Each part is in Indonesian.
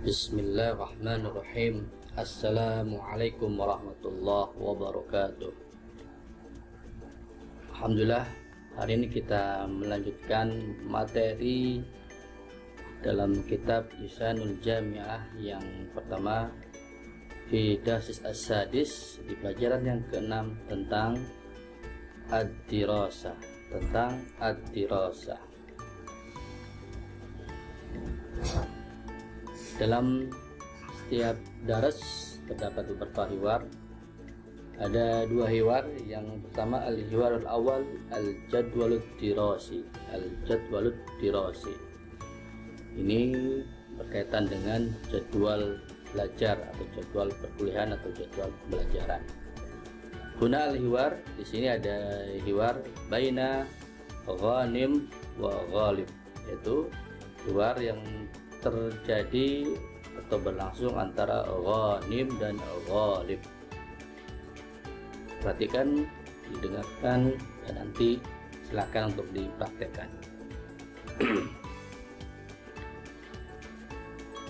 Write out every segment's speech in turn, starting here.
Bismillahirrahmanirrahim. Assalamualaikum warahmatullahi wabarakatuh. Alhamdulillah, hari ini kita melanjutkan materi dalam kitab Lisanul Jami'ah yang pertama, fi Dasis As-Sadis, di pelajaran yang ke-6 tentang Ad-Dirasah, Dalam setiap daras terdapat beberapa hiwar. Ada dua hiwar. Yang pertama al-hiwar al-awwal al-jadwalut dirasi. Ini berkaitan dengan jadwal belajar atau jadwal perkuliahan atau jadwal pembelajaran. Guna al-hiwar, di sini ada hiwar baina ghanim wa ghalib, yaitu hiwar yang terjadi atau berlangsung antara ghanim dan ghalib. Perhatikan, didengarkan, dan nanti silakan untuk dipraktekkan.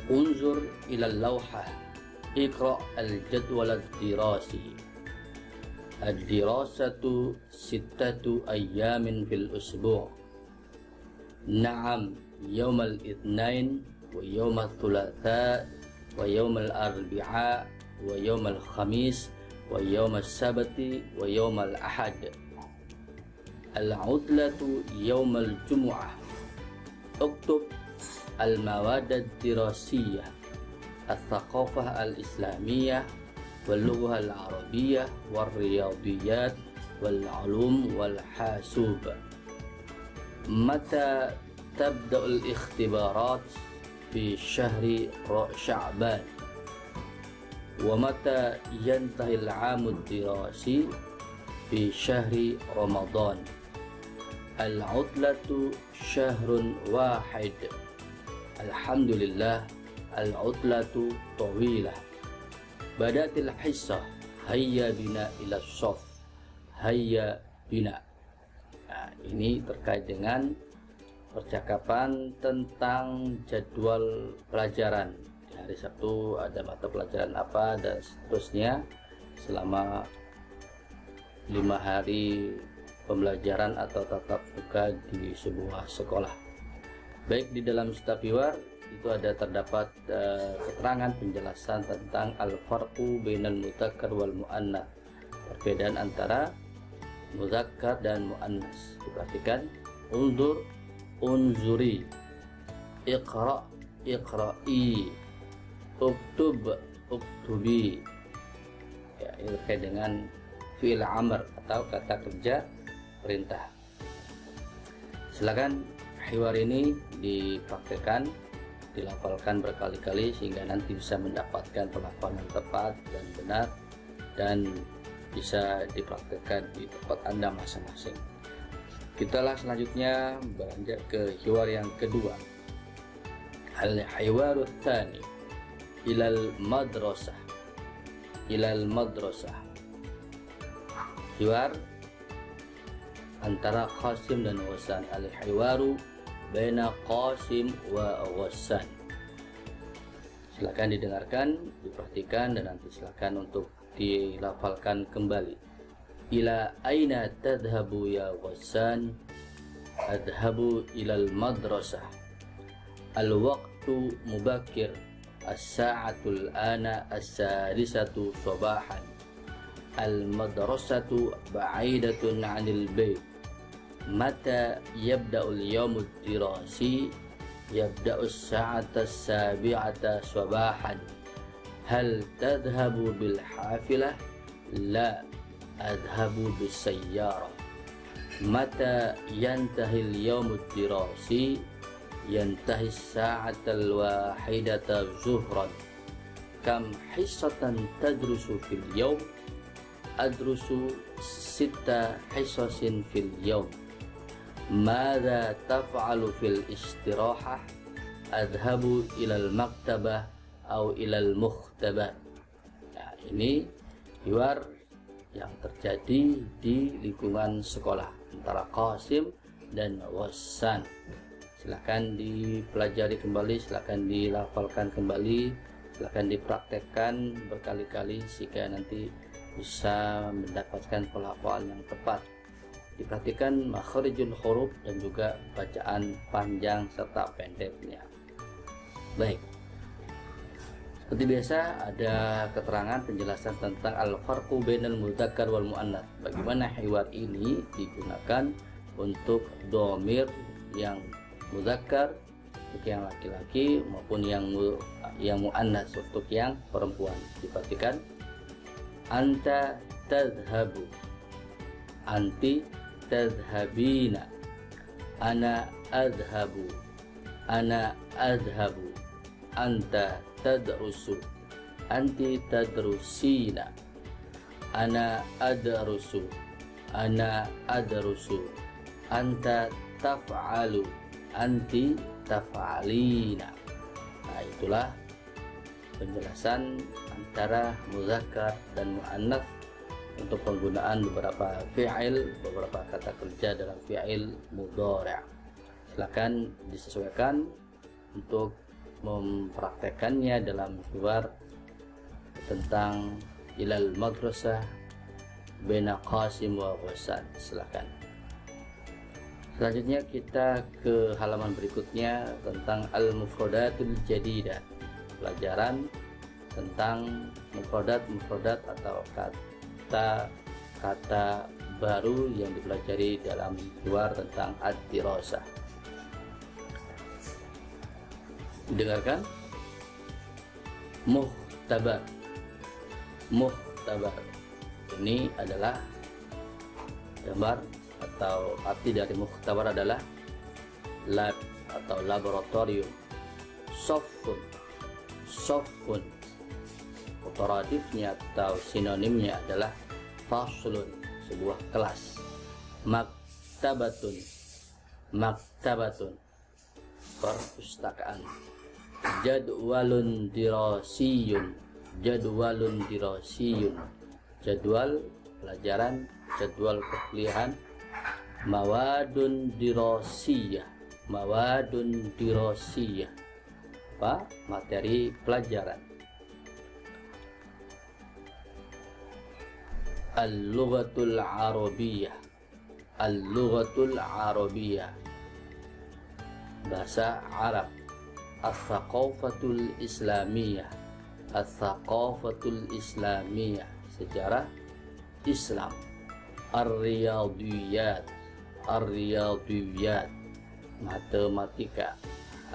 Unzur ila lawhah, iqra al-jadwal ad-dirasi. Ad-dirasatu sittatu ayyamin fil usbu'. Na'am, yawmal ithnain wa yawmal thulatha wa yawmal arbi'a wa yawmal khamis wa yawmal sabti wa yawmal ahad. Al-udlatu yawmal jumu'ah. Uktub al-mawad ad-dirasiyah, al-thaqafah al-islamiyah, wal-lughah al-arabiyyah, wal-riyadiyat, wal-ulum, wal-hasub. Mata تبدأ الاختبارات في شهر شعبان ومتى ينتهي العام الدراسي في شهر رمضان. العطلة شهر واحد. الحمد لله العطلة طويلة. بدأت الحصة هيا بنا إلى الصف. هيا بنا. Nah, ini terkait dengan percakapan tentang jadwal pelajaran. Di hari Sabtu ada mata pelajaran apa dan seterusnya selama 5 hari pembelajaran atau tatap muka di sebuah sekolah. Baik, di dalam setiap hiwar itu terdapat keterangan penjelasan tentang al-farqu bainal mudzakkar wal muannats, perbedaan antara mudzakkar dan muannas. Diperhatikan, unzur, unzuri, iqra, iqra'i, uktub, uktubi. Ya, ini terkait dengan fi'il amr atau kata kerja perintah. Silakan hiwar ini dipraktekkan, dilafalkan berkali-kali sehingga nanti bisa mendapatkan pelafalan yang tepat dan benar dan bisa dipraktekkan di tempat Anda masing-masing. Kita selanjutnya beranjak ke hiwar yang kedua. Al-hiwaru tsani ilal madrasah. Hiwar antara Qasim dan Ghassan. Al-hiwaru baina Qasim wa Ghassan. Silakan didengarkan, diperhatikan, dan nanti silakan untuk dilafalkan kembali. Ila aina tadhhabu ya Ghassan? Adhabu ilal madrasah. Al-waqtu mubakkir. As-sa'atul ana as-sadisatu sabahan. Al-madrasatu ba'idatun 'anil bait. Mata yabda'ul yawmud dirasi? Yabda'u as-sa'ata as-sabi'ata sabahan. Hal tadhhabu bil hafilah? La, adhabu bis sayyarah. Mata yantahi al-yawmud dirasi? Yantahi as-sa'ata al-wahidata zuhran. Kam hissatan tadrusu fil yawm? Adrusu 6 hissasin fil yawm. Madza taf'alu fil istirahah? Adhabu ilal maktabah au ilal mukhtabah. Nah, ini hiwar yang terjadi di lingkungan sekolah antara Qasim dan Ghassan. Silahkan dipelajari kembali, silahkan dilafalkan kembali, silahkan dipraktekkan berkali-kali sehingga nanti bisa mendapatkan pelafalan yang tepat. Diperhatikan makharijul huruf dan juga bacaan panjang serta pendeknya. Baik, seperti biasa ada keterangan penjelasan tentang al-farqu bainal mudzakkar wal muannats. Bagaimana hiwar ini digunakan untuk dhamir yang mudzakkar untuk yang laki-laki maupun yang muannats untuk yang perempuan. Diperhatikan anta tadhhabu, anti tadhhabina, ana adhhabu, ana adhhabu, anta tadrusu, anti tadrusina, ana adrusu, ana adrusu, anta taf'alu, anti taf'alina. Nah, itulah penjelasan antara muzakkar dan muannats untuk penggunaan beberapa fi'il, beberapa kata kerja dalam fi'il mudhari'. Silakan disesuaikan untuk mempraktekannya dalam hiwar tentang ilal madrasah baina Qasim wa Ghassan. Silakan. Selanjutnya kita ke halaman berikutnya tentang al-mufradatul jadidah. Pelajaran tentang mufradat atau kata-kata baru yang dipelajari dalam hiwar tentang ad-dirasah. Dengarkan. Muhtabar. Muhtabar ini adalah gambar atau arti dari muhtabar adalah lab atau laboratorium. Soffun, soffun komparatifnya atau sinonimnya adalah faslun, sebuah kelas. Maktabatun, maktabatun perpustakaan. Jadwalun dirasiyun, jadwalun dirasiyun jadwal pelajaran, jadwal perkuliahan. Mawadun dirasiyah, mawadun dirasiyah apa? Materi pelajaran. Al-lughatul arabiyyah, al-lughatul arabiyyah bahasa Arab. As-thaqafatul islamiyah, as-thaqafatul islamiyah sejarah Islam. Ar-riyadiyat, ar-riyadiyat matematika.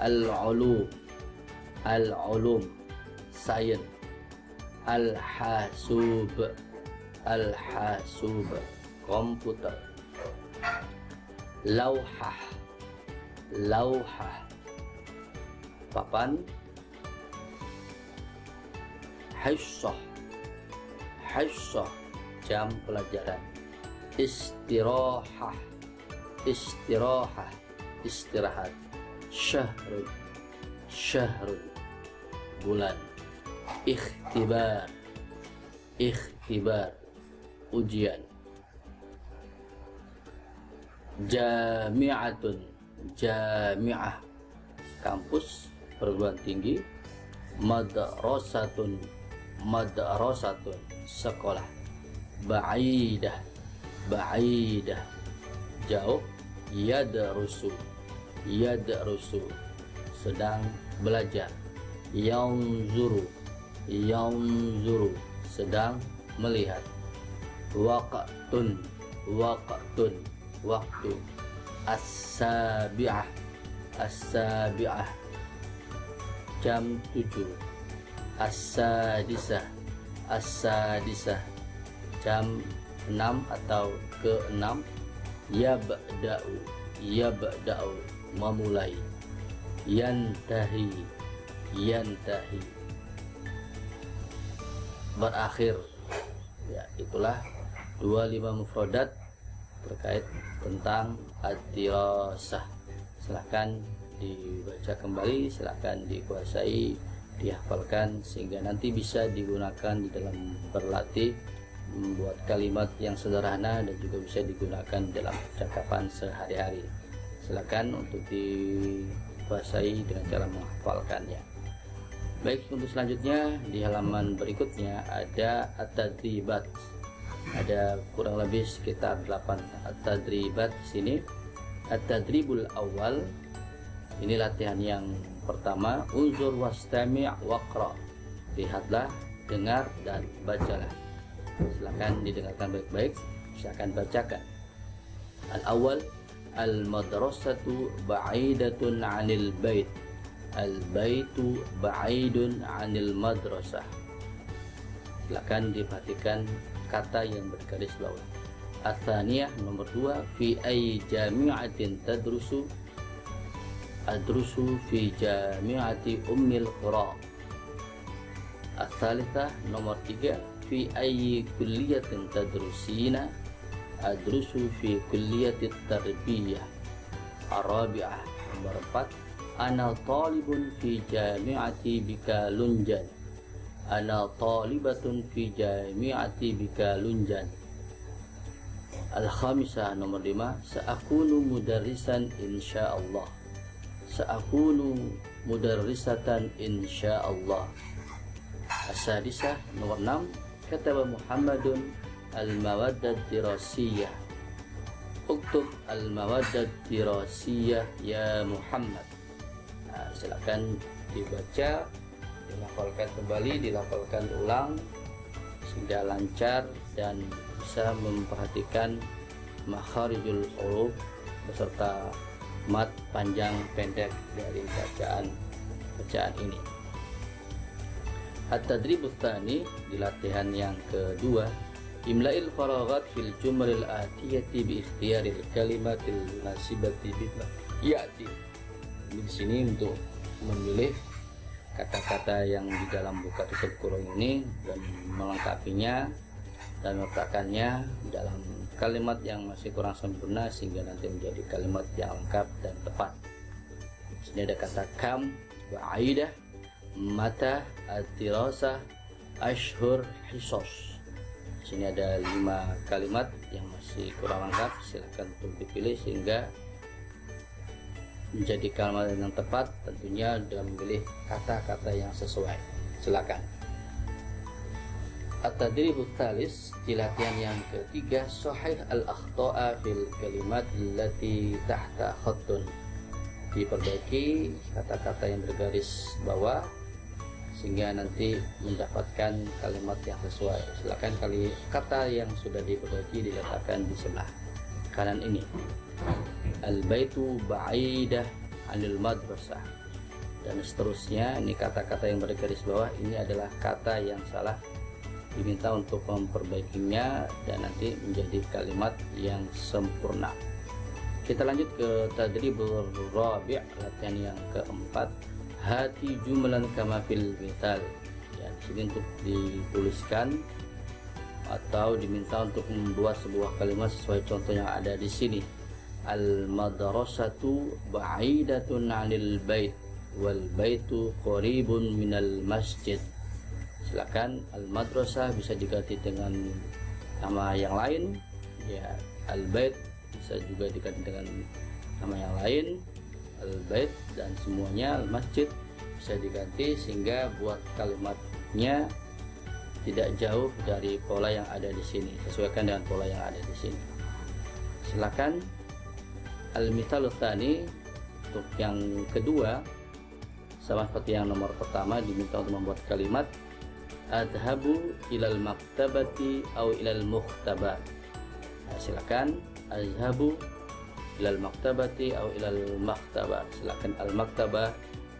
Al-ulum, al-ulum sains. Al-hasub, al-hasub komputer. Lauhah, lauhah papan. Hissah, hissah jam pelajaran. Istirahah, istirahah istirahat. Syahrun, syahrun bulan. Ikhtibar, ikhtibar ujian. Jami'atun, jami'ah kampus perguruan tinggi. Madrasatun, madrasatun sekolah. Ba'idah, ba'idah jauh. Yadrusu, yadrusu sedang belajar. Yanzuru, yanzuru sedang melihat. Waqtun, waqtun waktu. As-sabi'ah, as-sabi'ah jam 7. As-sadisah, as-sadisah jam 6 atau ke-6. Yabda'u, yabda'u memulai. Yantahi, yantahi berakhir. Ya, itulah 25 mufradat terkait tentang ad-dirasah. Silahkan dibaca kembali, silahkan dikuasai, dihafalkan sehingga nanti bisa digunakan di dalam berlatih membuat kalimat yang sederhana dan juga bisa digunakan dalam percakapan sehari-hari. Silakan untuk dikuasai dengan cara menghafalkannya. Baik, untuk selanjutnya di halaman berikutnya ada at-tadribat. Ada kurang lebih sekitar 8 at-tadribat di sini. At-tadribul awal, ini latihan yang pertama. Unzur wastami' waqra. Lihatlah, dengar dan bacalah. Silakan didengarkan baik-baik, silakan bacakan. Al-awwal, al-madrasatu ba'idatun 'anil bait. Al-baitu ba'idun 'anil madrasah. Silakan diperhatikan kata yang bergaris bawah. Ats-tsaniyah, nomor 2, fi ayyi jami'atin tadrusu. Adrusu fi jami'ati Ummil Qura. Ats-tsalitsah, nomor 3, fi ayyi kulliyatin tadrusina. Adrusu fi kulliyati tarbiyah. Ar-rabi'ah, nomor 4, ana talibun fi jami'ati Bikalunjan. Ana talibatun fi jami'ati Bikalunjan. Al-khamisah, nomor 5, sa'akunu mudarrisan insyaallah. Sa'akunu mudarrisatan insyaallah. As-sadisah, nomor 6, kataba Muhammadun al-mawaddah dirasiyah. Uktub al-mawaddah dirasiyah ya Muhammad. Silakan dibaca, dilafalkan kembali, dilafalkan ulang sehingga lancar dan bisa memperhatikan makharijul huruf beserta mat panjang pendek dari bacaan ini. At-tadribut tsani, di latihan yang kedua, imla'il faraghat fil jumlil atiyati bi ikhtiyaril kalimatil munasibati bima ya'ti. Di sini untuk memilih kata-kata yang di dalam buka tutup kurung ini dan melengkapinya dan meletakkannya dalam kalimat yang masih kurang sempurna sehingga nanti menjadi kalimat yang lengkap dan tepat. Di sini ada kata kam, ba'idah, mata, at-tirasah, ashhur, hisos. Di sini ada 5 kalimat yang masih kurang lengkap. Silakan untuk dipilih sehingga menjadi kalimat yang tepat, tentunya dalam memilih kata-kata yang sesuai. Silakan. At-tadribut tsalis, di latihan yang ketiga, sahih al-akhta'a fil kalimat allati tahta khattun. Diperbaiki kata-kata yang bergaris bawah sehingga nanti mendapatkan kalimat yang sesuai. Silakan kata yang sudah diperbaiki diletakkan di sebelah kanan ini. Al-baitu ba'idah 'anil madrasah, dan seterusnya. Ini kata-kata yang bergaris bawah ini adalah kata yang salah, diminta untuk memperbaikinya dan nanti menjadi kalimat yang sempurna. Kita lanjut ke tadribul rabi', latihan yang keempat. Hati jumlan kama fil mithal. Ya, di sini untuk dituliskan atau diminta untuk membuat sebuah kalimat sesuai contoh yang ada di sini. Al-madrasatu ba'idatun 'anil bait wal baitu qaribun minal masjid. Silakan, al-madrasah bisa diganti dengan nama yang lain, ya. Al-bait bisa juga diganti dengan nama yang lain, al-bait, dan semuanya al-masjid bisa diganti sehingga buat kalimatnya tidak jauh dari pola yang ada di sini. Sesuaikan dengan pola yang ada di sini. Silakan. Al-mithalu tsani, untuk yang kedua sama seperti yang nomor pertama, diminta untuk membuat kalimat adhabu ilal maktabati au ilal mukhtabar. Nah, silakan, adhabu ilal maktabati au ilal maktabar. Silakan, al-maktabah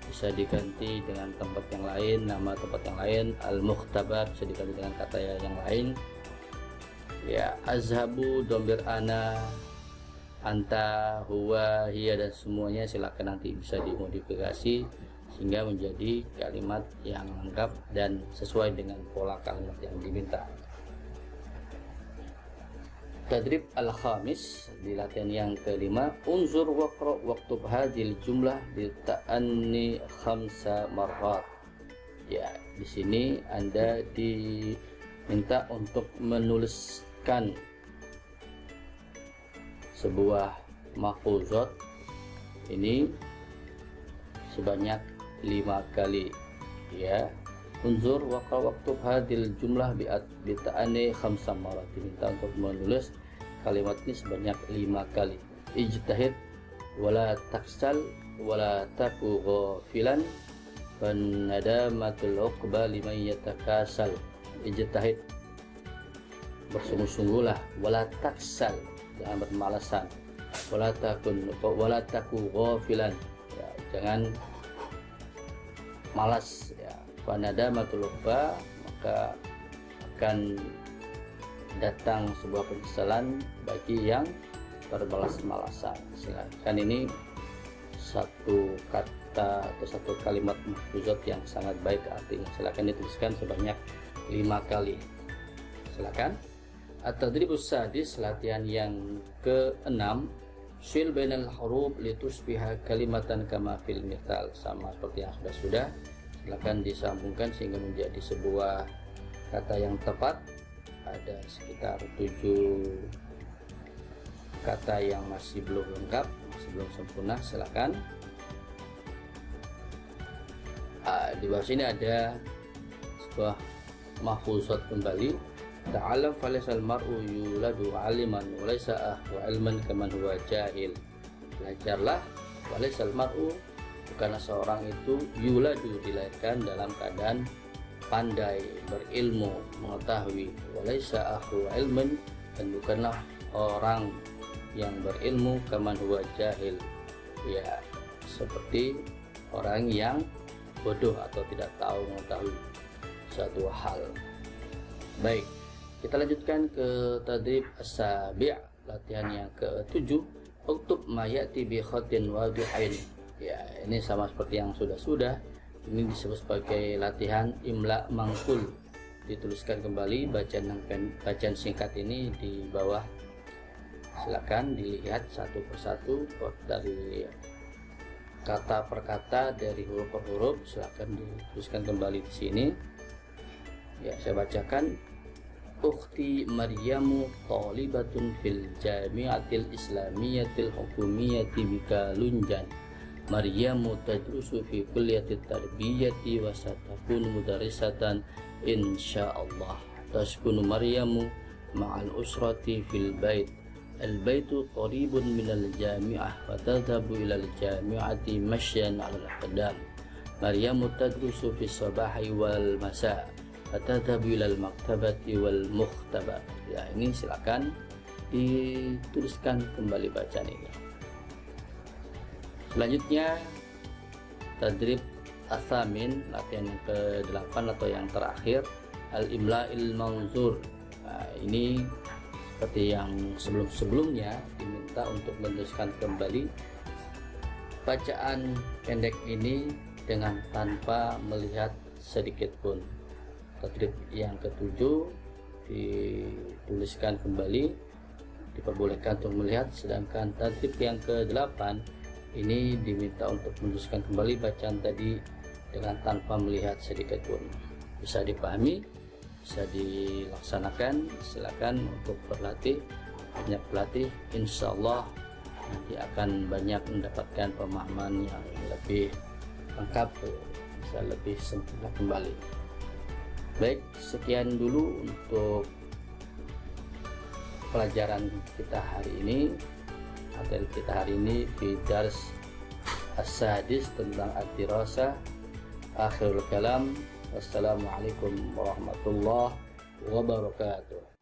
bisa diganti dengan tempat yang lain, nama tempat yang lain. Al-mukhtabar bisa diganti dengan kata yang lain. Ya, azhabu, domir ana, anta, huwa, hiya, dan semuanya silakan nanti bisa dimodifikasi sehingga menjadi kalimat yang lengkap dan sesuai dengan pola kalimat yang diminta. Tadrib al-khamis, di latihan yang kelima, unzur waqra waktub hadhil jumlah bi ta'anni 5 marrat. Ya, di sini Anda diminta untuk menuliskan sebuah mahfuzat ini sebanyak 5 kali ya. Unzur waktu hadil jumlah bi ta'ani khamsa marat, diminta untuk menulis kalimat ini sebanyak 5 kali. Ijtahid wala taksal wala taku ghafilan fan nadamatul uqba liman yatakasal. Ijtahid, bersungguh-sungguhlah, wala taksal, jangan bermalasan, wala taku ghafilan, ya, jangan malas ya. Fa nadamatul uqba, maka akan datang sebuah penyesalan bagi yang bermalas-malasan. Silakan, ini satu kata atau satu kalimat mahfuzat yang sangat baik artinya. Silakan dituliskan sebanyak 5 kali. Silakan. At-tadribus sadis, latihan yang ke-6, sil bainal huruf litusbiha kalimatan kama fil mithal, sama seperti yang sudah. Silakan disambungkan sehingga menjadi sebuah kata yang tepat. Ada sekitar 7 kata yang masih belum lengkap, masih belum sempurna. Silakan. Di bawah sini ada sebuah mahfuzat kembali. Ta'alam falaisal mar'u yuladu aliman walaysa ahwa ilman kaman huwa jahil. Belajarlah, walaisal mar'u, bukanlah seorang itu yuladu, dilahirkan dalam keadaan pandai, berilmu, mengetahui, walaysa ahwa ilman, dan bukanlah orang yang berilmu kaman huwa jahil, ya seperti orang yang bodoh atau tidak tahu mengetahui suatu hal. Baik, kita lanjutkan ke tadrib as-sabi', latihan yang ke-7, uktub ma ya'ti bi khatin wadihin. Ya, ini sama seperti yang sudah. Ini disebut sebagai latihan imla mangkul. Dituliskan kembali bacaan singkat ini di bawah. Silakan dilihat satu persatu dari kata per kata, dari huruf per huruf. Silakan dituliskan kembali di sini. Ya, saya bacakan. Ukhti Maryamu talibatun fil jami'atil islamiyatil hukumiyati bikalunjan. Maryamu tadrusu fi kulliyatit tarbiyati wa satakun mudarrisatan insyaallah. Taskunu Maryamu ma'al usrati fil bait. Al-baitu qaribun minal jami'ah wa tadhabu ilal jami'ati masyan 'alal aqdam. Maryamu tadrusu fi sabahi wal masa' atadhabu ilal maktabati wal mukhtabar. Ya, ini silakan dituliskan kembali bacaan ini. Selanjutnya tadrib as-samin, latihan yang ke-8 atau yang terakhir, al-imla'il manzur. Nah, ini seperti yang sebelum-sebelumnya diminta untuk menuliskan kembali bacaan pendek ini dengan tanpa melihat sedikit pun. Tadrib yang ke-7 dituliskan kembali, diperbolehkan untuk melihat, sedangkan tadrib yang ke-8 ini diminta untuk menuliskan kembali bacaan tadi dengan tanpa melihat sedikit pun. Bisa dipahami, bisa dilaksanakan. Silakan untuk berlatih, banyak berlatih, insya Allah nanti akan banyak mendapatkan pemahaman yang lebih lengkap, bisa lebih sempurna kembali. Baik, sekian dulu untuk pelajaran kita hari ini, materi kita hari ini di dars as-sadis tentang ad-dirasah. Akhirul kalam, wassalamualaikum warahmatullahi wabarakatuh.